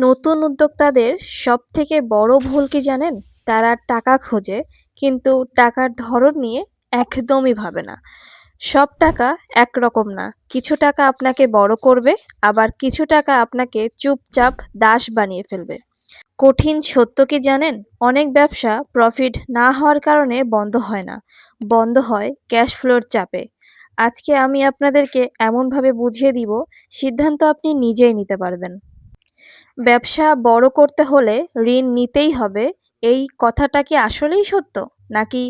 নতুন উদ্যোক্তাদের সবথেকে বড় ভুল কি জানেন? তারা টাকা খোঁজে কিন্তু টাকার ধরন নিয়ে একদমই ভাবে না। সব টাকা একরকম না। কিছু টাকা আপনাকে বড় করবে, আবার কিছু টাকা আপনাকে চুপচাপ দাস বানিয়ে ফেলবে। কঠিন সত্য কি জানেন? অনেক ব্যবসা প্রফিট না হওয়ার কারণে বন্ধ হয় না, বন্ধ হয় ক্যাশ ফ্লোর চাপে। আজকে আমি আপনাদেরকে এমনভাবে বুঝিয়ে দিব, সিদ্ধান্ত আপনি নিজেই নিতে পারবেন। ব্যবসা বড় করতে হলে ঋণ নিতেই হবে, এই কথাটা কি আসলেই সত্য? নাকি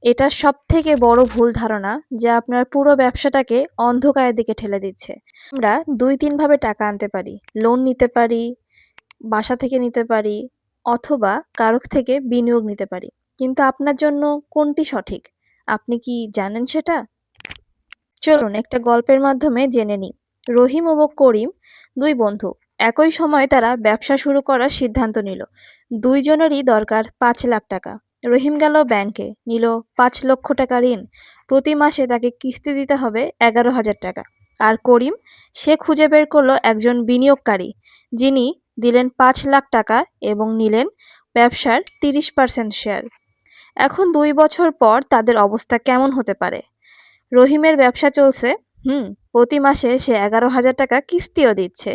এটা সবথেকে বড় ভুল ধারণা যা আপনার পুরো ব্যবসাটাকে অন্ধকারের দিকে ঠেলে দিচ্ছে? আমরা ২-৩ ভাবে টাকা আনতে পারি। লোন নিতে পারি, বাসা থেকে নিতে পারি, অথবা কারো থেকে বিনিয়োগ নিতে পারি। কিন্তু আপনার জন্য কোনটি সঠিক? আপনি কি জানেন সেটা? চলুন একটা গল্পের মাধ্যমে জেনে নিই। রহিম ও করিম ২ বন্ধু। একই সময়ে তারা ব্যবসা শুরু করার সিদ্ধান্ত নিল। দুইজনেরই দরকার ৫ লাখ টাকা। রহিম গেল ব্যাংকে, নিল ৫ লক্ষ টাকা ঋণ। প্রতি মাসে তাকে কিস্তি দিতে হবে ১১,০০০ টাকা। আর করিম, সে খুঁজে বের করলো একজন বিনিয়োগকারী, যিনি দিলেন ৫ লাখ টাকা এবং নিলেন ব্যবসার ৩০% শেয়ার। এখন ২ বছর পর তাদের অবস্থা কেমন হতে পারে? রহিমের ব্যবসা চলছে, প্রতি মাসে সে ১১,০০০ টাকা কিস্তিও দিচ্ছে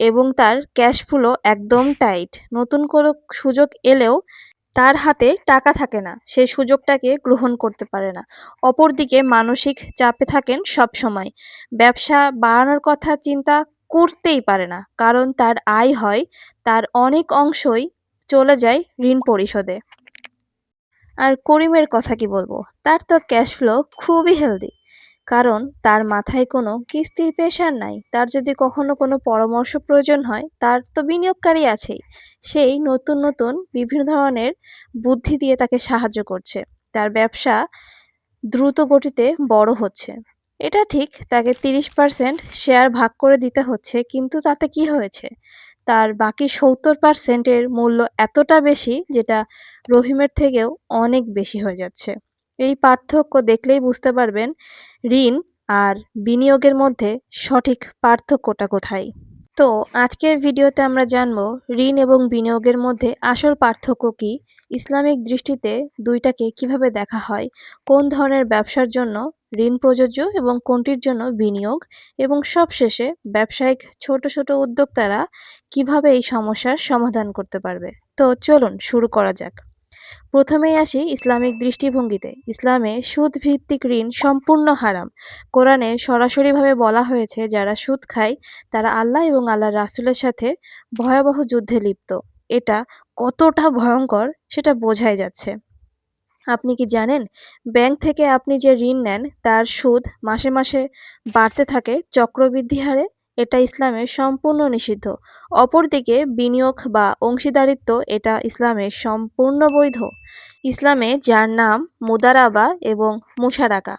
এবং তার ক্যাশ ফ্লো একদম টাইট। নতুন কোনো সুযোগ এলেও তার হাতে টাকা থাকে না, সে সুযোগটাকে গ্রহণ করতে পারে না। অপরদিকে মানসিক চাপে থাকেন সব সময়। ব্যবসা বাড়ানোর কথা চিন্তা করতেই পারে না, কারণ তার আয় হয় তার অনেক অংশই চলে যায় ঋণ পরিশোধে। আর করিমের কথা কি বলবো, তার তো ক্যাশ ফ্লো খুবই হেলদি, কারণ তার মাথায় কোনো কিস্তির প্রেশার নাই। তার যদি কখনো কোনো পরামর্শ প্রয়োজন হয়, তার তো বিনিয়োগকারী আছেই। সেই নতুন নতুন বিভিন্ন ধরনের বুদ্ধি দিয়ে তাকে সাহায্য করছে। তার ব্যবসা দ্রুত গতিতে বড় হচ্ছে। এটা ঠিক, তাকে ৩০% শেয়ার ভাগ করে দিতে হচ্ছে, কিন্তু তাতে কি হয়েছে? তার বাকি ৭০% এর মূল্য এতটা বেশি, যেটা রহিমের থেকেও অনেক বেশি হয়ে যাচ্ছে। এই পার্থক্য দেখলেই বুঝতে পারবেন ঋণ আর বিনিয়োগের মধ্যে সঠিক পার্থক্যটা কোথায়। তো আজকের ভিডিওতে আমরা জানব ঋণ এবং বিনিয়োগের মধ্যে আসল পার্থক্য কি, ইসলামিক দৃষ্টিতে দুইটাকে কিভাবে দেখা হয়, কোন ধরনের ব্যবসার জন্য ঋণ প্রযোজ্য এবং কোনটির জন্য বিনিয়োগ, এবং সবশেষে ব্যবসায়িক ছোট ছোট উদ্যোক্তারা কিভাবে এই সমস্যার সমাধান করতে পারবে। তো চলুন শুরু করা যাক। প্রথমেই আসি ইসলামিক দৃষ্টিভঙ্গিতে। ইসলামে সুদ ভিত্তিক ঋণ সম্পূর্ণ হারাম। কোরআনে সরাসরিভাবে বলা হয়েছে, যারা সুদ খায় তারা আল্লাহ এবং আল্লাহর রাসূলের সাথে ভয়াবহ যুদ্ধে লিপ্ত। এটা কতটা ভয়ঙ্কর সেটা বোঝাই যাচ্ছে। আপনি কি জানেন, ব্যাংক থেকে আপনি যে ঋণ নেন তার সুদ মাসে মাসে বাড়তে থাকে চক্রবৃদ্ধি হারে? এটা ইসলামে সম্পূর্ণ নিষিদ্ধ। অপরদিকে বিনিয়োগ বা অংশীদারিত্ব, এটা ইসলামে সম্পূর্ণ বৈধ। ইসলামে যার নাম মুদারাবা এবং মুশারাকা।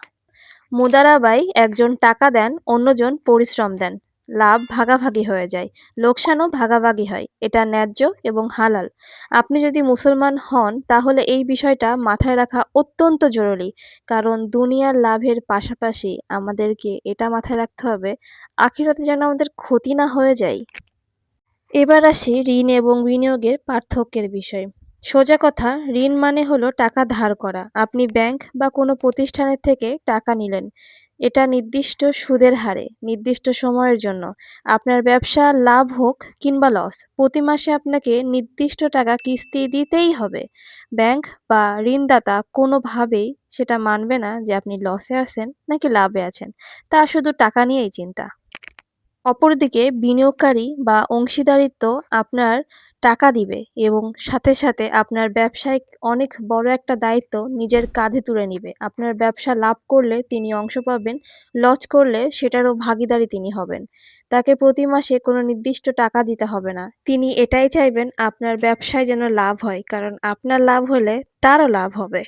মুদারাবাই একজন টাকা দেন, অন্যজন পরিশ্রম দেন। লাভ ভাগাভাগি হয়ে যায়, লোকসানও ভাগাভাগি হয়। এটা ন্যায্য এবং হালাল। আপনি যদি মুসলমান হন তাহলে এই বিষয়টা মাথায় রাখা অত্যন্ত জরুরি, কারণ দুনিয়ার লাভের পাশাপাশি আমাদেরকে এটা মাথায় রাখতে হবে আখিরাতে যেন আমাদের ক্ষতি না হয়ে যায়। এবার আসি ঋণ এবং বিনিয়োগের পার্থক্যের বিষয়। সোজা কথা, ঋণ মানে হলো টাকা ধার করা। আপনি ব্যাংক বা কোনো প্রতিষ্ঠানের থেকে টাকা নিলেন। এটা নির্দিষ্ট সুদের হারে, নির্দিষ্ট সময়ের জন্য। আপনার ব্যবসা লাভ হোক কিংবা লস, প্রতি মাসে আপনাকে নির্দিষ্ট টাকা কিস্তি দিতেই হবে। ব্যাংক বা ঋণদাতা কোনোভাবেই সেটা মানবে না যে আপনি লসে আছেন নাকি লাভে আছেন। তার শুধু টাকা নিয়েই চিন্তা। অপরদিকে বিনিয়োগকারী বা অংশীদারিত্ব আপনার টাকা দিবে এবং সাথে সাথে আপনার ব্যবসায়িক অনেক বড় একটা দায়িত্ব নিজের কাঁধে তুলে নিবে। আপনার ব্যবসা লাভ করলে তিনি অংশ পাবেন, লস করলে সেটারও ভাগীদারি তিনি হবেন। তাকে প্রতি মাসে কোনো নির্দিষ্ট টাকা দিতে হবে না। তিনি এটাই চাইবেন আপনার ব্যবসায় যেন লাভ হয়, কারণ আপনার লাভ হলে তারও লাভ হবে।